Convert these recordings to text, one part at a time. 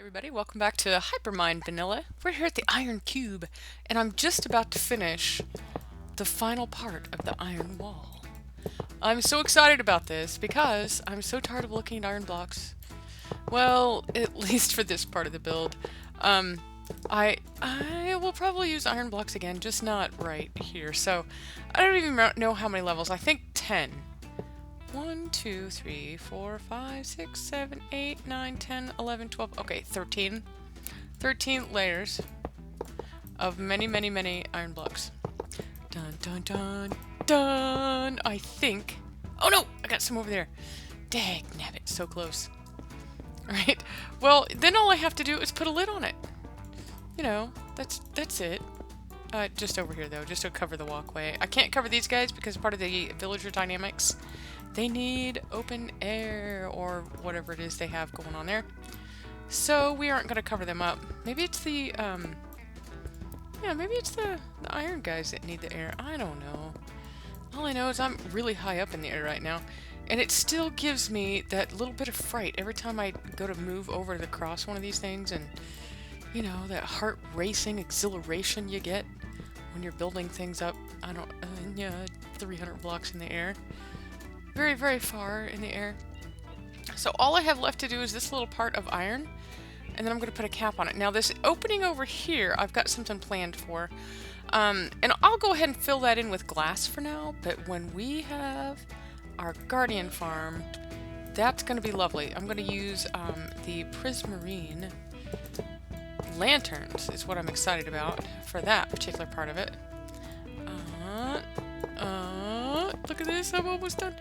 Everybody, welcome back to Hypermine Vanilla. We're here at the Iron Cube, and I'm just about to finish the final part of the iron wall. I'm so excited about this because I'm so tired of looking at iron blocks. Well, at least for this part of the build. I will probably use iron blocks again, just not right here. So, I don't even know how many levels. I think 10. 1, 2, 3, 4, 5, 6, 7, 8, 9, 10, 11, 12, okay, 13. 13 layers of many, many, many iron blocks. Dun, dun, dun, dun, I think. Oh no, I got some over there. Dag nabbit, so close. Alright, well, then all I have to do is put a lid on it. You know, that's it. Just over here though, just to cover the walkway. I can't cover these guys because part of the villager dynamics. They need open air or whatever it is they have going on there. So we aren't going to cover them up. Maybe it's the, maybe it's the iron guys that need the air. I don't know. All I know is I'm really high up in the air right now. And it still gives me that little bit of fright every time I go to move over to cross one of these things. And, you know, that heart racing exhilaration you get when you're building things up, 300 blocks in the air. Very, very far in the air. So all I have left to do is this little part of iron, and then I'm going to put a cap on it. Now this opening over here, I've got something planned for. And I'll go ahead and fill that in with glass for now, but when we have our guardian farm, that's going to be lovely. I'm going to use the prismarine lanterns is what I'm excited about for that particular part of it. Look at this, I'm almost done.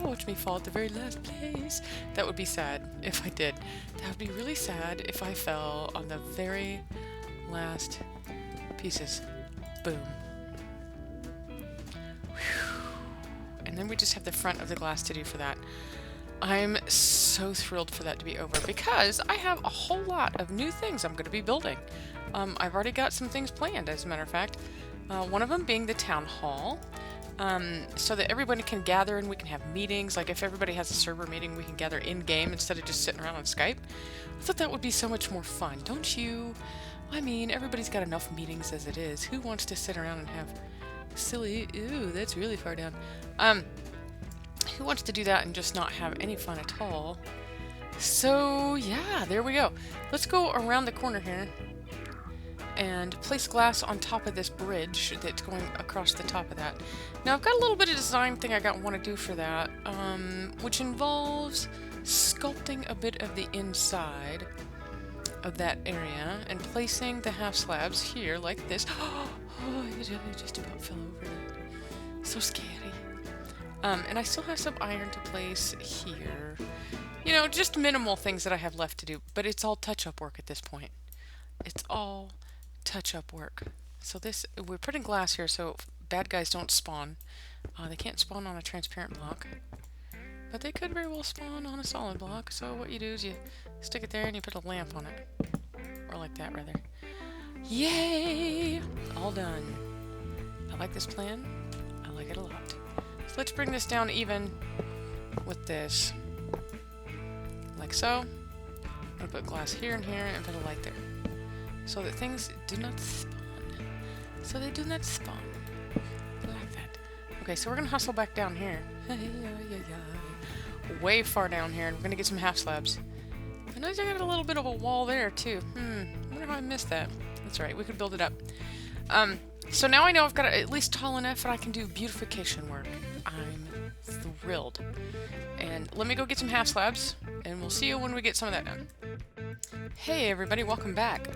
Watch me fall at the very last place. That would be sad if I did. That would be really sad if I fell on the very last pieces. Boom. Whew. And then we just have the front of the glass to do for that. I'm so thrilled for that to be over because I have a whole lot of new things I'm going to be building. I've already got some things planned, as a matter of fact. One of them being the town hall, so that everybody can gather and we can have meetings. Like if everybody has a server meeting, we can gather in-game instead of just sitting around on Skype. I thought that would be so much more fun, don't you? I mean, everybody's got enough meetings as it is. Who wants to sit around and have silly... Ooh, that's really far down. Who wants to do that and just not have any fun at all? So, yeah, there we go. Let's go around the corner here and place glass on top of this bridge that's going across the top of that. Now I've got a little bit of design thing I want to do for that, which involves sculpting a bit of the inside of that area and placing the half slabs here like this. Oh, I just about fell over that. So scary. And I still have some iron to place here. You know, just minimal things that I have left to do, but it's all touch-up work at this point. It's all touch-up work. So this, we're putting glass here so bad guys don't spawn. They can't spawn on a transparent block, but they could very well spawn on a solid block. So what you do is you stick it there and you put a lamp on it, or like that rather. Yay! All done. I like this plan. I like it a lot. So let's bring this down even with this, like so. I'm gonna put glass here and here and put a light there, so that things do not spawn. So they do not spawn. Like that. Okay, so we're gonna hustle back down here. Way far down here, and we're gonna get some half slabs. I noticed I got a little bit of a wall there too. I wonder how I missed that. That's alright, we could build it up. So now I know I've got it at least tall enough and I can do beautification work. I'm thrilled. And let me go get some half slabs, and we'll see you when we get some of that done. Hey everybody, welcome back.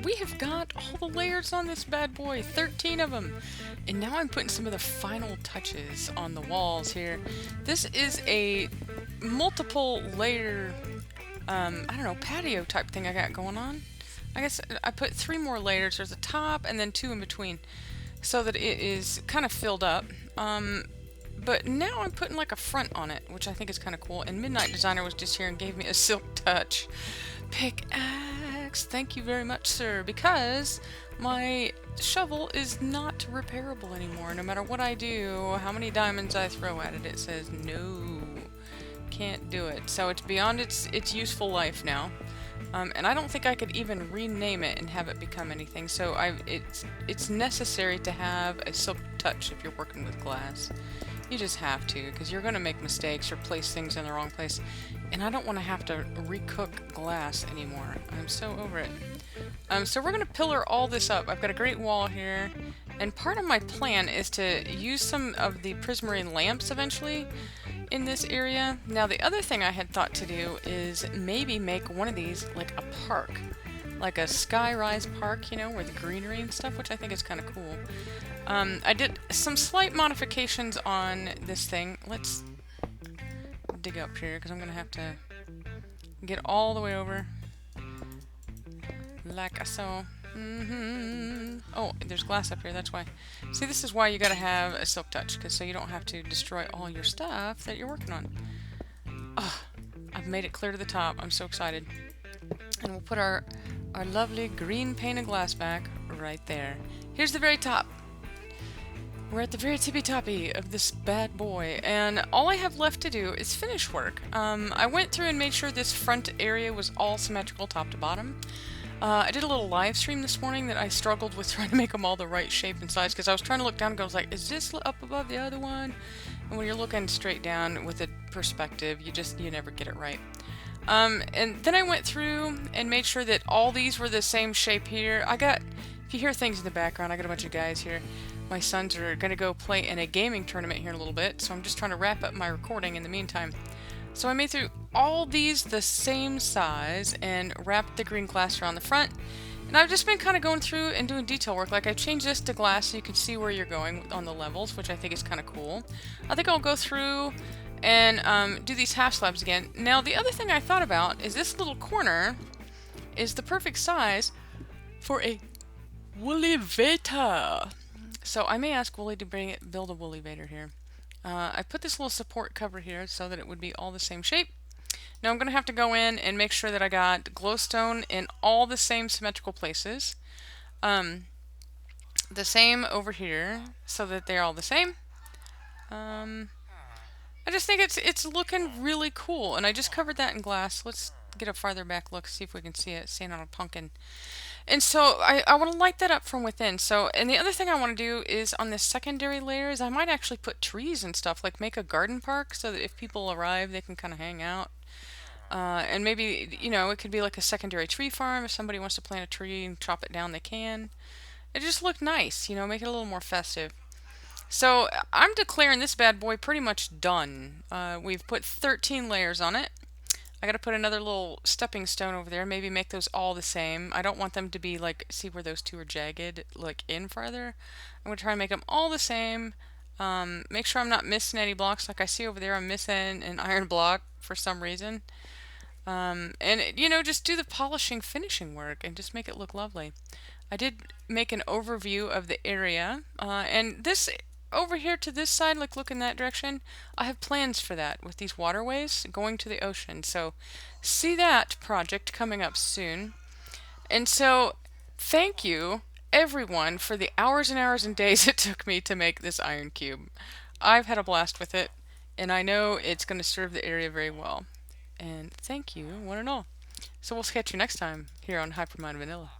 We have got all the layers on this bad boy, 13 of them. And now I'm putting some of the final touches on the walls here. This is a multiple layer, patio type thing I got going on. I guess I put 3 more layers. There's a top and then 2 in between, so that it is kind of filled up. But now I'm putting like a front on it, which I think is kind of cool. And Midnight Designer was just here and gave me a silk touch pickaxe. Thank you very much, sir, because my shovel is not repairable anymore. No matter what I do, how many diamonds I throw at it, it says no. can't do it. So it's beyond its useful life now. And I don't think I could even rename it and have it become anything. So it's necessary to have a silk touch if you're working with glass. You just have to, because you're going to make mistakes or place things in the wrong place. And I don't want to have to recook glass anymore. I'm so over it. So we're going to pillar all this up. I've got a great wall here. And part of my plan is to use some of the prismarine lamps eventually in this area. Now, the other thing I had thought to do is maybe make one of these like a park. Like a skyrise park, you know, where the greenery and stuff, which I think is kind of cool. I did some slight modifications on this thing. Let's dig up here, because I'm going to have to get all the way over. Like so. Oh, there's glass up here, that's why. See, this is why you gotta have a silk touch, because so you don't have to destroy all your stuff that you're working on. Oh, I've made it clear to the top. I'm so excited. And we'll put our lovely green pane of glass back right there. Here's the very top. We're at the very tippy-toppy of this bad boy, and all I have left to do is finish work. I went through and made sure this front area was all symmetrical top to bottom. I did a little live stream this morning that I struggled with trying to make them all the right shape and size, because I was trying to look down and go, I was like, is this up above the other one? And when you're looking straight down with a perspective, you never get it right. And then I went through and made sure that all these were the same shape here. If you hear things in the background, I got a bunch of guys here. My sons are going to go play in a gaming tournament here in a little bit, so I'm just trying to wrap up my recording in the meantime. So I made through all these the same size and wrapped the green glass around the front. And I've just been kind of going through and doing detail work. Like, I've changed this to glass so you can see where you're going on the levels, which I think is kind of cool. I think I'll go through and do these half slabs again. Now, the other thing I thought about is this little corner is the perfect size for a woolly Veta. So I may ask Wooly to build a woolly Vader here. I put this little support cover here so that it would be all the same shape. Now I'm going to have to go in and make sure that I got glowstone in all the same symmetrical places. The same over here so that they're all the same. I just think it's looking really cool, and I just covered that in glass. Let's get a farther back look, see if we can see it standing on a pumpkin. And so I want to light that up from within. So, and the other thing I want to do is on this secondary layer is I might actually put trees and stuff, like make a garden park so that if people arrive, they can kind of hang out. And maybe, you know, it could be like a secondary tree farm. If somebody wants to plant a tree and chop it down, they can. It just look nice, you know, make it a little more festive. So I'm declaring this bad boy pretty much done. We've put 13 layers on it. I gotta put another little stepping stone over there, maybe make those all the same. I don't want them to be like, see where those two are jagged, like in farther. I'm gonna try and make them all the same. Make sure I'm not missing any blocks. Like I see over there, I'm missing an iron block for some reason. And, you know, just do the polishing, finishing work and just make it look lovely. I did make an overview of the area, and this over here to this side, like look in that direction, I have plans for that with these waterways going to the ocean. So see that project coming up soon. And so thank you everyone for the hours and hours and days it took me to make this iron cube. I've had a blast with it, and I know it's going to serve the area very well. And thank you, one and all. So we'll catch you next time here on Hypermine Vanilla.